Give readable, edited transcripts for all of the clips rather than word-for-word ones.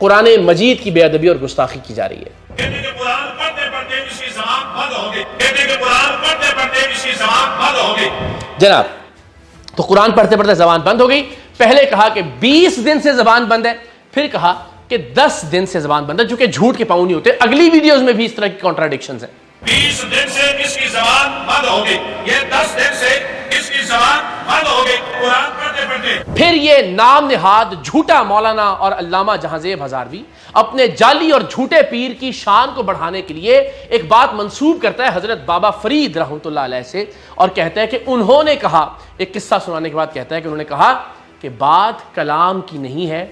قرآن مجید کی بے ادبی اور گستاخی کی جا رہی ہے۔ کہتے کہ قرآن پڑھتے پڑھتے اس کی زبان بند ہو گئی، کہتے کہ قرآن پڑھتے پڑھتے اس کی زبان بند ہو گئی۔ جناب، تو قرآن پڑھتے پڑھتے زبان بند ہو گئی۔ پہلے کہا کہ 20 دن سے زبان بند ہے، پھر کہا کہ 10 دن سے زبان بند ہے، چونکہ جھوٹ کے پاؤں نہیں ہوتے۔ اگلی ویڈیوز میں بھی اس طرح کی کانٹراڈکشنز ہیں۔ 20 دن سے اس کی زبان بند ہو گئی، یہ 10 دن سے اس کی زبان بند ہو گئی قرآن پڑھتے پڑھتے۔ پھر یہ نام نہاد جھوٹا مولانا اور علامہ جہانزیب ہزاروی اپنے جعلی اور جھوٹے پیر کی شان کو بڑھانے کے لیے ایک بات منسوب کرتا ہے حضرت بابا فرید رحمۃ اللہ علیہ سے، اور کہتا ہے کہ انہوں نے کہا، ایک قصہ سنانے کے بعد کہتا ہے کہ انہوں نے کہا کہ بات کلام کی نہیں ہے،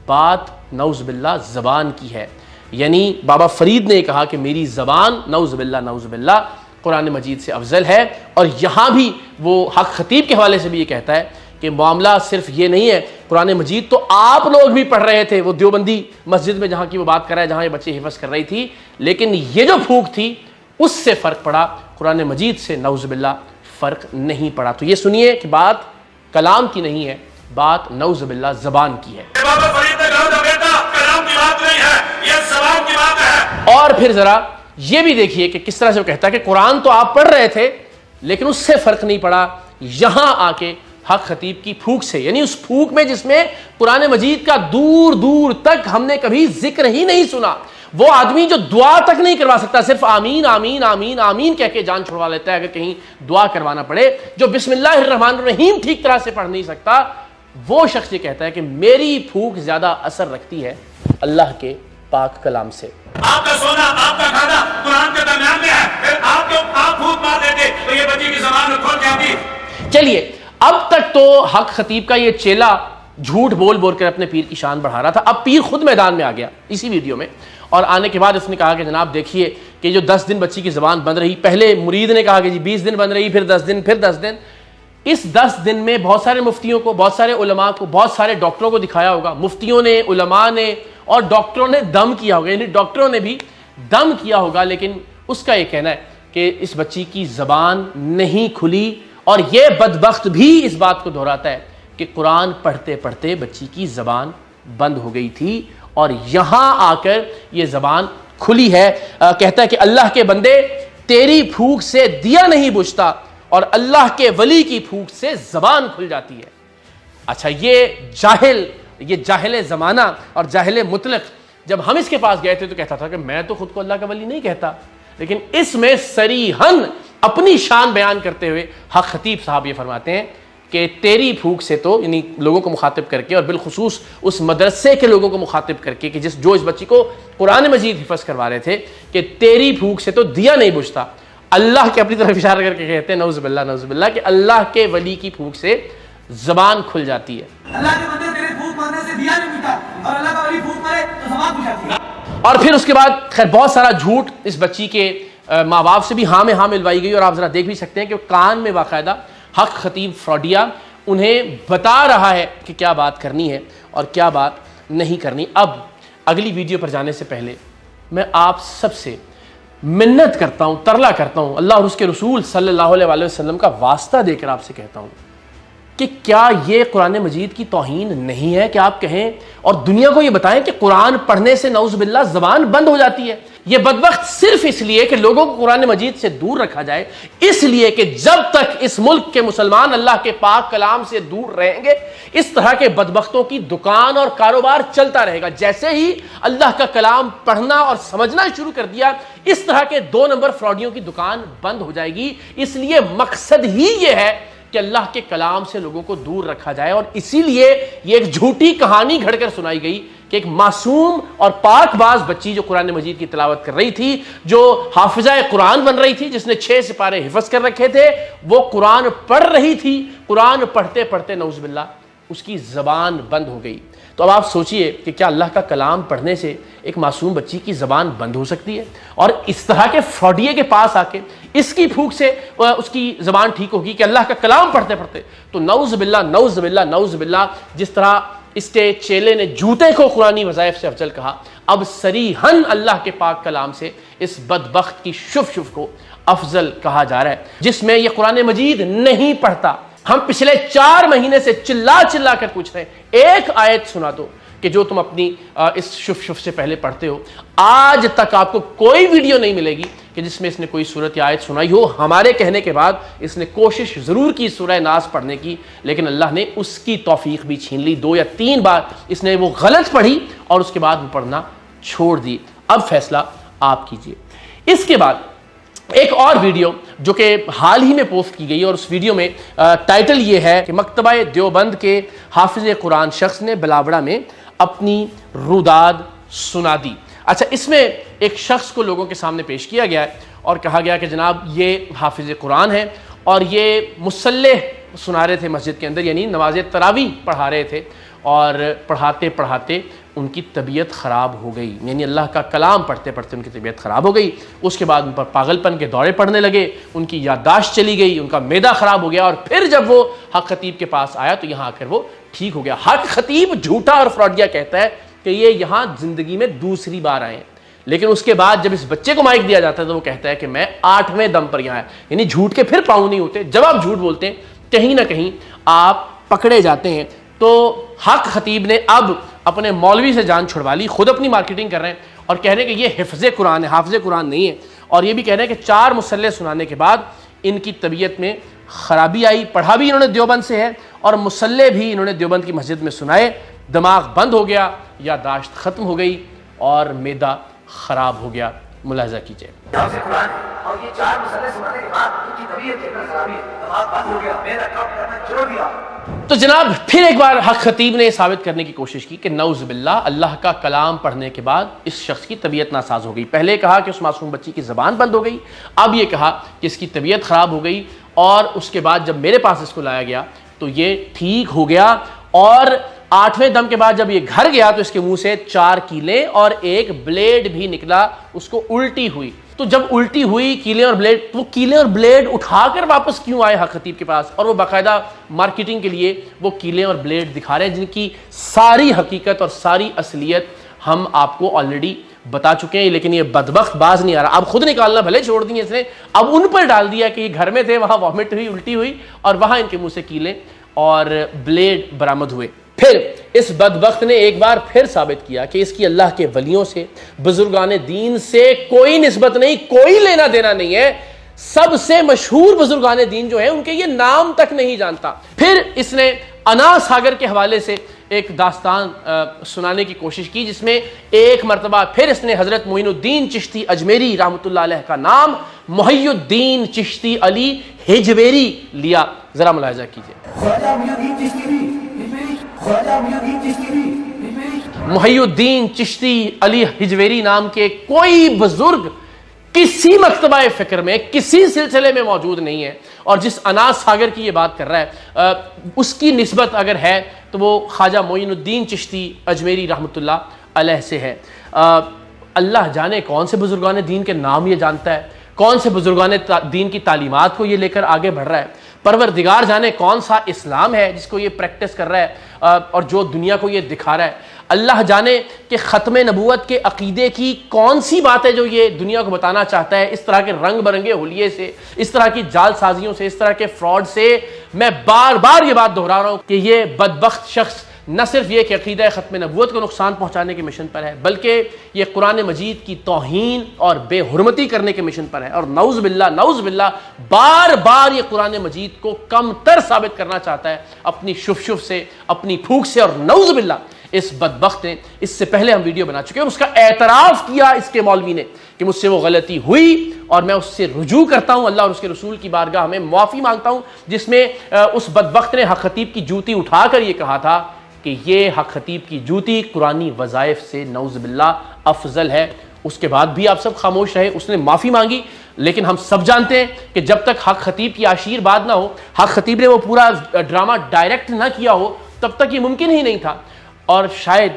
بات نعوذ باللہ زبان کی ہے۔ یعنی بابا فرید نے کہا کہ میری زبان نعوذ باللہ قرآن مجید سے افضل ہے۔ اور یہاں بھی وہ حق خطیب کے حوالے سے بھی یہ کہتا ہے کہ معاملہ صرف یہ نہیں ہے، قرآن مجید تو آپ لوگ بھی پڑھ رہے تھے، وہ دیوبندی مسجد میں جہاں کی وہ بات کر رہا ہے، جہاں یہ بچے حفظ کر رہی تھی، لیکن یہ جو پھونک تھی اس سے فرق پڑا، قرآن مجید سے نعوذ باللہ فرق نہیں پڑا۔ تو یہ سنیے کہ بات کلام کی نہیں ہے، بات نعوذ باللہ زبان کی ہے۔ بابا فرید نے کہا تھا بیٹا کلام کی بات نہیں ہے، یہ زبان کی بات ہے۔ اور پھر ذرا یہ بھی دیکھیے کہ کس طرح سے وہ کہتا ہے کہ قرآن تو آپ پڑھ رہے تھے لیکن اس سے فرق نہیں پڑا، یہاں آ کے حق خطیب کی پھونک سے، یعنی اس پھونک میں جس میں قرآن مجید کا دور دور تک ہم نے کبھی ذکر ہی نہیں سنا، وہ آدمی جو دعا تک نہیں کروا سکتا، صرف آمین آمین آمین آمین کہہ کے جان چھڑوا لیتا ہے اگر کہیں دعا کروانا پڑے، جو بسم اللہ الرحمن الرحیم ٹھیک طرح سے پڑھ نہیں سکتا، وہ شخص یہ کہتا ہے کہ میری پھونک زیادہ اثر رکھتی ہے اللہ کے پاک کلام سے۔ آپ کا سونا آپ کا کھانا قرآن کے درمیان میں ہے، پھر آپ پھونک مار دیتے تو یہ بچی کی زبان کھول کے آتی۔ چلیے، اب تک تو حق خطیب کا یہ چیلا جھوٹ بول بول کر اپنے پیر کی شان بڑھا رہا تھا، اب پیر خود میدان میں آ گیا اسی ویڈیو میں، اور آنے کے بعد اس نے کہا کہ جناب دیکھیے کہ جو 10 دن بچی کی زبان بند رہی، پہلے مرید نے کہا کہ جی 20 دن بند رہی، پھر 10 دن، پھر 10 دن، اس 10 دن میں بہت سارے مفتیوں کو، بہت سارے علماء کو، بہت سارے ڈاکٹروں کو دکھایا ہوگا، مفتیوں نے، علماء نے اور ڈاکٹروں نے دم کیا ہوگا، یعنی ڈاکٹروں نے بھی دم کیا ہوگا، لیکن اس کا یہ کہنا ہے کہ اس بچی کی زبان نہیں کھلی، اور یہ بدبخت بھی اس بات کو دہراتا ہے کہ قرآن پڑھتے پڑھتے بچی کی زبان بند ہو گئی تھی اور یہاں آ کر یہ زبان کھلی ہے۔ کہتا ہے کہ اللہ کے بندے تیری پھونک سے دیا نہیں بجھتا اور اللہ کے ولی کی پھونک سے زبان کھل جاتی ہے۔ اچھا، یہ جاہل زمانہ اور جاہل مطلق، جب ہم اس کے پاس گئے تھے تو کہتا تھا کہ میں تو خود کو اللہ کا ولی نہیں کہتا، لیکن اس میں صریحاً اپنی شان بیان کرتے ہوئے حق خطیب صاحب یہ فرماتے ہیں کہ تیری پھونک سے تو، یعنی لوگوں کو مخاطب کر کے اور بالخصوص اس مدرسے کے لوگوں کو مخاطب کر کے کہ جو اس بچی کو قرآن مجید حفظ کروا رہے تھے، کہ تیری پھونک سے تو دیا نہیں بجھتا۔ اللہ کے اپنی طرف اشارہ کر کے کہتے ہیں نعوذ باللہ کہ اللہ کے ولی کی پھونک سے زبان کھل جاتی ہے۔ اللہ کے بندے تیرے پھونک مارنے سے دیا نہیں بجھتا اور اللہ کا ولی پھونک مارے تو زبان کھل جاتی ہے۔ اور پھر اس کے بعد خیر بہت سارا جھوٹ اس بچی کے ماں باپ سے بھی ہاں میں ہاں ملوائی گئی، اور آپ ذرا دیکھ بھی سکتے ہیں کہ کان میں باقاعدہ حق خطیب فراڈیا انہیں بتا رہا ہے کہ کیا بات کرنی ہے اور کیا بات نہیں کرنی۔ اب اگلی ویڈیو پر جانے سے پہلے میں آپ سب سے منت کرتا ہوں، ترلا کرتا ہوں، اللہ اور اس کے رسول صلی اللہ علیہ وآلہ وسلم کا واسطہ دے کر آپ سے کہتا ہوں کہ کیا یہ قرآن مجید کی توہین نہیں ہے کہ آپ کہیں اور دنیا کو یہ بتائیں کہ قرآن پڑھنے سے نعوذ باللہ زبان بند ہو جاتی ہے؟ یہ بدبخت صرف اس لیے کہ لوگوں کو قرآن مجید سے دور رکھا جائے، اس لیے کہ جب تک اس ملک کے مسلمان اللہ کے پاک کلام سے دور رہیں گے، اس طرح کے بدبختوں کی دکان اور کاروبار چلتا رہے گا۔ جیسے ہی اللہ کا کلام پڑھنا اور سمجھنا شروع کر دیا، اس طرح کے 2 نمبر فراڈیوں کی دکان بند ہو جائے گی۔ اس لیے مقصد ہی یہ ہے کہ اللہ کے کلام سے لوگوں کو دور رکھا جائے، اور اسی لیے یہ ایک جھوٹی کہانی گھڑ کر سنائی گئی کہ ایک معصوم اور پاک باز بچی جو قرآن مجید کی تلاوت کر رہی تھی، جو حافظہ قرآن بن رہی تھی، جس نے 6 سپارے حفظ کر رکھے تھے، وہ قرآن پڑھ رہی تھی، قرآن پڑھتے پڑھتے نعوذ باللہ اس کی زبان بند ہو گئی۔ تو اب آپ سوچئے کہ کیا اللہ کا کلام پڑھنے سے ایک معصوم بچی کی زبان بند ہو سکتی ہے؟ اور اس طرح کے فراڈیے کے پاس آ کے اس کی پھونک سے اس کی زبان ٹھیک ہوگی کہ اللہ کا کلام پڑھتے پڑھتے؟ تو نعوذ باللہ نعوذ باللہ نعوذ باللہ، جس طرح اس کے چیلے نے جوتے کو قرآنی وظائف سے افضل کہا، اب صریحاً اللہ کے پاک کلام سے اس بدبخت کی شف کو افضل کہا جا رہا ہے، جس میں یہ قرآن مجید نہیں پڑھتا۔ ہم پچھلے 4 مہینے سے چلا کر پوچھ رہے ہیں ایک آیت سنا دو کہ جو تم اپنی اس شف سے پہلے پڑھتے ہو، آج تک آپ کو کوئی ویڈیو نہیں ملے گی کہ جس میں اس نے کوئی صورت یا آیت سنائی ہو۔ ہمارے کہنے کے بعد اس نے کوشش ضرور کی سورہ ناس پڑھنے کی، لیکن اللہ نے اس کی توفیق بھی چھین لی۔ 2 یا 3 بار اس نے وہ غلط پڑھی اور اس کے بعد وہ پڑھنا چھوڑ دی۔ اب فیصلہ آپ کیجئے۔ اس کے بعد ایک اور ویڈیو جو کہ حال ہی میں پوسٹ کی گئی، اور اس ویڈیو میں ٹائٹل یہ ہے کہ مکتبہ دیوبند کے حافظ قرآن شخص نے بلاوڑا میں اپنی روداد سنا دی۔ اچھا، اس میں ایک شخص کو لوگوں کے سامنے پیش کیا گیا ہے اور کہا گیا کہ جناب یہ حافظ قرآن ہے اور یہ مصلح سنا رہے تھے مسجد کے اندر، یعنی نماز تراویح پڑھا رہے تھے، اور پڑھاتے پڑھاتے ان کی طبیعت خراب ہو گئی، یعنی اللہ کا کلام پڑھتے پڑھتے ان کی طبیعت خراب ہو گئی۔ اس کے بعد ان پر پاگل پن کے دورے پڑنے لگے، ان کی یادداشت چلی گئی، ان کا معدہ خراب ہو گیا، اور پھر جب وہ حق خطیب کے پاس آیا تو یہاں آ کر وہ ٹھیک ہو گیا۔ حق خطیب جھوٹا اور فراڈیا کہتا ہے کہ یہ یہاں زندگی میں دوسری بار آئے ہیں، لیکن اس کے بعد جب اس بچے کو مائک دیا جاتا ہے تو وہ کہتا ہے کہ میں 8ویں دم پر یہاں ہے، یعنی جھوٹ کے پھر پاؤں نہیں ہوتے۔ جب آپ جھوٹ بولتے ہیں کہیں نہ کہیں آپ پکڑے جاتے ہیں۔ تو حق خطیب نے اب اپنے مولوی سے جان چھڑوا لی، خود اپنی مارکیٹنگ کر رہے ہیں اور کہہ رہے ہیں کہ یہ حفظ قرآن ہے، حافظ قرآن نہیں ہے، اور یہ بھی کہہ رہے ہیں کہ 4 مصلح سنانے کے بعد ان کی طبیعت میں خرابی آئی۔ پڑھا بھی انہوں نے دیوبند سے ہے اور مصلح بھی انہوں نے دیوبند کی مسجد میں سنائے، دماغ بند ہو گیا، یادداشت ختم ہو گئی اور معدہ خراب ہو گیا۔ ملاحظہ کیجئے۔ حافظ قرآن اور یہ 4 مسئلے سنانے کے بعد ان کی طبیعت کے اندر خرابی، دماغ بند ہو گیا، میرا کام کرنا چھوڑ دیا۔ تو جناب پھر ایک بار حق خطیب نے ثابت کرنے کی کوشش کی کہ نعوذ باللہ اللہ کا کلام پڑھنے کے بعد اس شخص کی طبیعت ناساز ہو گئی۔ پہلے کہا کہ اس معصوم بچی کی زبان بند ہو گئی، اب یہ کہا کہ اس کی طبیعت خراب ہو گئی، اور اس کے بعد جب میرے پاس اس کو لایا گیا تو یہ ٹھیک ہو گیا، اور 8ویں دم کے بعد جب یہ گھر گیا تو اس کے منہ سے 4 کیلیں اور 1 بلیڈ بھی نکلا، اس کو الٹی ہوئی۔ تو جب الٹی ہوئی کیلیں اور بلیڈ، تو وہ کیلیں اور بلیڈ اٹھا کر واپس کیوں آئے حق خطیب کے پاس؟ اور وہ باقاعدہ مارکیٹنگ کے لیے وہ کیلیں اور بلیڈ دکھا رہے ہیں جن کی ساری حقیقت اور ساری اصلیت ہم آپ کو آلریڈی بتا چکے ہیں، لیکن یہ بدبخت باز نہیں آ رہا۔ اب خود نکالنا بھلے چھوڑ دیے اس نے، اب ان پر ڈال دیا کہ یہ گھر میں تھے، وہاں وامٹ ہوئی، الٹی ہوئی، اور وہاں ان کے منہ سے کیلیں اور بلیڈ برآمد ہوئے۔ پھر اس بدبخت نے ایک بار پھر ثابت کیا کہ اس کی اللہ کے ولیوں سے، بزرگان دین سے کوئی نسبت نہیں، کوئی لینا دینا نہیں ہے۔ سب سے مشہور بزرگان دین جو ہیں ان کے یہ نام تک نہیں جانتا۔ پھر اس نے انا ساگر کے حوالے سے ایک داستان سنانے کی کوشش کی، جس میں ایک مرتبہ پھر اس نے حضرت معین الدین چشتی اجمیری رحمۃ اللہ علیہ کا نام محی الدین چشتی علی ہجویری لیا۔ ذرا ملاحظہ کیجیے۔ محی الدین چشتی علی ہجویری نام کے کوئی بزرگ کسی مکتبہ فکر میں کسی سلسلے میں موجود نہیں ہے، اور جس انا ساگر کی یہ بات کر رہا ہے اس کی نسبت اگر ہے تو وہ خواجہ معین الدین چشتی اجمیری رحمۃ اللہ علیہ سے ہے۔ اللہ جانے کون سے بزرگان دین کے نام یہ جانتا ہے، کون سے بزرگان دین کی تعلیمات کو یہ لے کر آگے بڑھ رہا ہے۔ پروردگار جانے کون سا اسلام ہے جس کو یہ پریکٹس کر رہا ہے اور جو دنیا کو یہ دکھا رہا ہے۔ اللہ جانے کہ ختم نبوت کے عقیدے کی کون سی بات ہے جو یہ دنیا کو بتانا چاہتا ہے۔ اس طرح کے رنگ برنگے حلیے سے، اس طرح کی جال سازیوں سے، اس طرح کے فراڈ سے میں بار بار یہ بات دہرا رہا ہوں کہ یہ بدبخت شخص نہ صرف یہ کہ عقیدہ ختم نبوت کو نقصان پہنچانے کے مشن پر ہے، بلکہ یہ قرآن مجید کی توہین اور بے حرمتی کرنے کے مشن پر ہے، اور نعوذ باللہ بار بار یہ قرآن مجید کو کم تر ثابت کرنا چاہتا ہے اپنی شف سے، اپنی پھوک سے، اور نعوذ باللہ اس بدبخت نے، اس سے پہلے ہم ویڈیو بنا چکے ہیں، اس کا اعتراف کیا اس کے مولوی نے کہ مجھ سے وہ غلطی ہوئی اور میں اس سے رجوع کرتا ہوں، اللہ اور اس کے رسول کی بارگاہ میں معافی مانگتا ہوں، جس میں اس بدبخت نے حق خطیب کی جوتی اٹھا کر یہ کہا تھا کہ یہ حق خطیب کی جوتی قرآنی وظائف سے نعوذ باللہ افضل ہے۔ اس کے بعد بھی آپ سب خاموش رہے، اس نے معافی مانگی، لیکن ہم سب جانتے ہیں کہ جب تک حق خطیب کی عشیر بات نہ ہو، حق خطیب نے وہ پورا ڈرامہ ڈائریکٹ نہ کیا ہو، تب تک یہ ممکن ہی نہیں تھا۔ اور شاید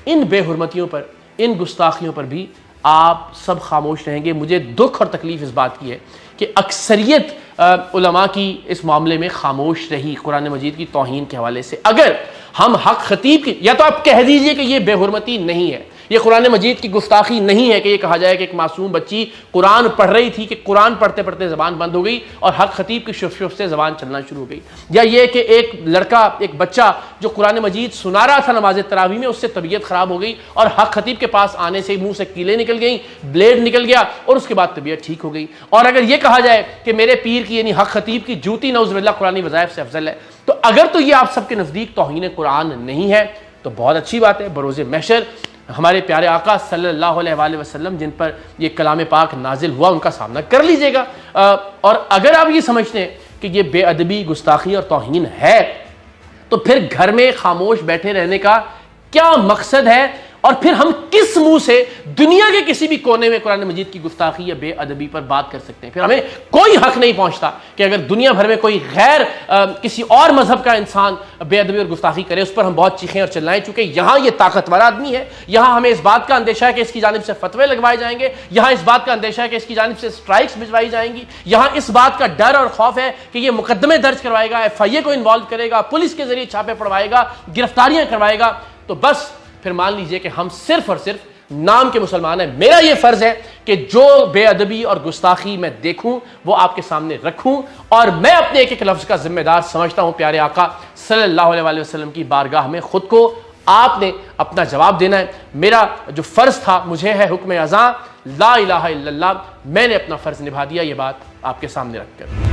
ان بے حرمتیوں پر، ان گستاخیوں پر بھی آپ سب خاموش رہیں گے۔ مجھے دکھ اور تکلیف اس بات کی ہے کہ اکثریت علماء کی اس معاملے میں خاموش رہی قرآن مجید کی توہین کے حوالے سے۔ اگر ہم حق خطیب کی، یا تو آپ کہہ دیجئے کہ یہ بے حرمتی نہیں ہے، یہ قرآن مجید کی گستاخی نہیں ہے کہ یہ کہا جائے کہ ایک معصوم بچی قرآن پڑھ رہی تھی کہ قرآن پڑھتے پڑھتے زبان بند ہو گئی اور حق خطیب کی شف شف سے زبان چلنا شروع ہو گئی، یا یہ کہ ایک لڑکا، ایک بچہ جو قرآن مجید سنا رہا تھا نماز تراویح میں، اس سے طبیعت خراب ہو گئی اور حق خطیب کے پاس آنے سے منہ سے کیلیں نکل گئیں، بلیڈ نکل گیا اور اس کے بعد طبیعت ٹھیک ہو گئی۔ اور اگر یہ کہا جائے کہ میرے پیر کی یعنی حق خطیب کی جوتی نعوذ باللہ قرآنی وظائف سے افضل ہے، تو اگر تو یہ آپ سب کے نزدیک توہین قرآن نہیں ہے تو بہت اچھی بات ہے، بروز محشر ہمارے پیارے آقا صلی اللہ علیہ وآلہ وسلم جن پر یہ کلام پاک نازل ہوا ان کا سامنا کر لیجئے گا۔ اور اگر آپ یہ سمجھتے ہیں کہ یہ بے ادبی، گستاخی اور توہین ہے تو پھر گھر میں خاموش بیٹھے رہنے کا کیا مقصد ہے، اور پھر ہم کس منہ سے دنیا کے کسی بھی کونے میں قرآن مجید کی گستاخی یا بے ادبی پر بات کر سکتے ہیں؟ پھر ہمیں کوئی حق نہیں پہنچتا کہ اگر دنیا بھر میں کوئی غیر کسی اور مذہب کا انسان بے ادبی اور گستاخی کرے اس پر ہم بہت چیخیں اور چلائیں، چونکہ یہاں یہ طاقتور آدمی ہے، یہاں ہمیں اس بات کا اندیشہ ہے کہ اس کی جانب سے فتوے لگوائے جائیں گے، یہاں اس بات کا اندیشہ ہے کہ اس کی جانب سے اسٹرائکس بھجوائی جائیں گی، یہاں اس بات کا ڈر اور خوف ہے کہ یہ مقدمے درج کروائے گا، FIA کو انوالو کرے گا، پولیس کے ذریعے چھاپے پڑوائے گا، گرفتاریاں کروائے گا۔ تو بس پھر مان لیجئے کہ ہم صرف اور صرف نام کے مسلمان ہیں۔ میرا یہ فرض ہے کہ جو بے ادبی اور گستاخی میں دیکھوں وہ آپ کے سامنے رکھوں، اور میں اپنے ایک ایک لفظ کا ذمہ دار سمجھتا ہوں۔ پیارے آقا صلی اللہ علیہ وآلہ وسلم کی بارگاہ میں خود کو آپ نے اپنا جواب دینا ہے۔ میرا جو فرض تھا، مجھے ہے حکم اذاں لا الہ الا اللہ، میں نے اپنا فرض نبھا دیا، یہ بات آپ کے سامنے رکھ کر۔